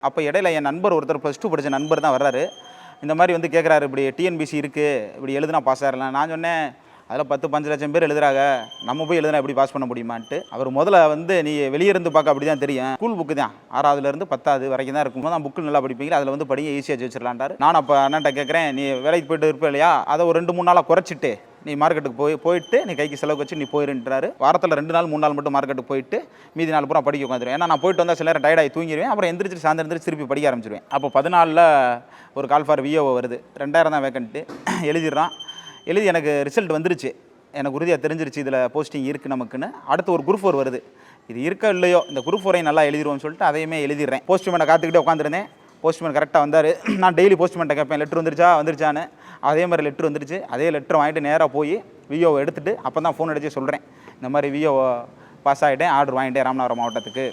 அப்போ இடையில என் நண்பர் ஒருத்தர் +2 படித்த நண்பர் தான் வர்றாரு. இந்த மாதிரி வந்து கேட்குறாரு, இப்படி டிஎன்பிசி இருக்குது, இப்படி எழுதுனா பாஸ் ஆகிடலாம். நான் சொன்னேன், அதில் 10-15 லட்சம் பேர் எழுதுறாங்க, நம்ம போய் எழுதுனா எப்படி பாஸ் பண்ண முடியுமான்ட்டு. அவர் முதல்ல வந்து நீ வெளியே இருந்து பார்க்க அப்படி தான் தெரியும், ஸ்கூல் புக்கு தான் 6வதுலேருந்து 10வது வரைக்கும் தான் இருக்கும், தான் புக்கு நல்லா படிப்பீங்க, அதில் வந்து படிங்க ஈஸியாக வச்சிடலான்டாரு. நான் அப்போ அண்ணன்ட்ட கேட்குறேன், நீ வேலைக்கு போய்ட்டு இருப்ப இல்லையா, அதை ஒரு 2-3 நாளாக குறைச்சிட்டு நீ மார்க்கெட்டுக்கு போயிட்டு நீ கைக்கு செலவு வச்சு நீ போயிருன்றாரு. வாரத்தில் 2 நாள் 3 நாள் மட்டும் மார்க்கெட்டுக்கு போயிட்டு மீதி நாள் பூரா படிக்க உட்காந்துருவேன். ஏன்னா நான் போயிட்டு வந்தால் சில நேரம் டயர்டாகி தூங்கிடுவேன். அப்புறம் எந்திரிச்சு சாயந்தரம் எந்திரிச்சு திருப்பி படிக்க ஆரம்பிச்சிருவேன். அப்போ 14ல் ஒரு கால் ஃபார் விஓஓ வருது. 2000 தான் வேக்கண்ட்டு. எழுதிடுறான். எழுதி எனக்கு ரிசல்ட் வந்துருச்சு. எனக்கு உறுதியாக தெரிஞ்சிருச்சு இதில் போஸ்டிங் இருக்குது நமக்குன்னு. அடுத்து ஒரு குரூப் 4 வருது. இது இருக்கோ இல்லையோ இந்த குரூப் 4ஐயும் நல்லா எழுதிடுவோம்னு சொல்லிட்டு அதையுமே எழுதிடுறேன். போஸ்ட்மேனை காத்துக்கிட்டே உட்காந்துருந்தேன். போஸ்ட்மேன் கரெக்டாக வந்தார். நான் டெய்லி போஸ்ட்மேன்ட்ட கேட்பேன், லெட்ரு வந்துருச்சான்னு. அதே மாதிரி லெட்ரு வந்துருச்சு. அதே லெட்ரு வாங்கிட்டு நேராக போய் விஓவை எடுத்துகிட்டு அப்போ தான் ஃபோன் அடித்து சொல்கிறேன், இந்த மாதிரி விஓ பாஸ் ஆகிட்டேன், ஆர்டர் வாங்கிட்டேன் ராமநாதபுரம் மாவட்டத்துக்கு.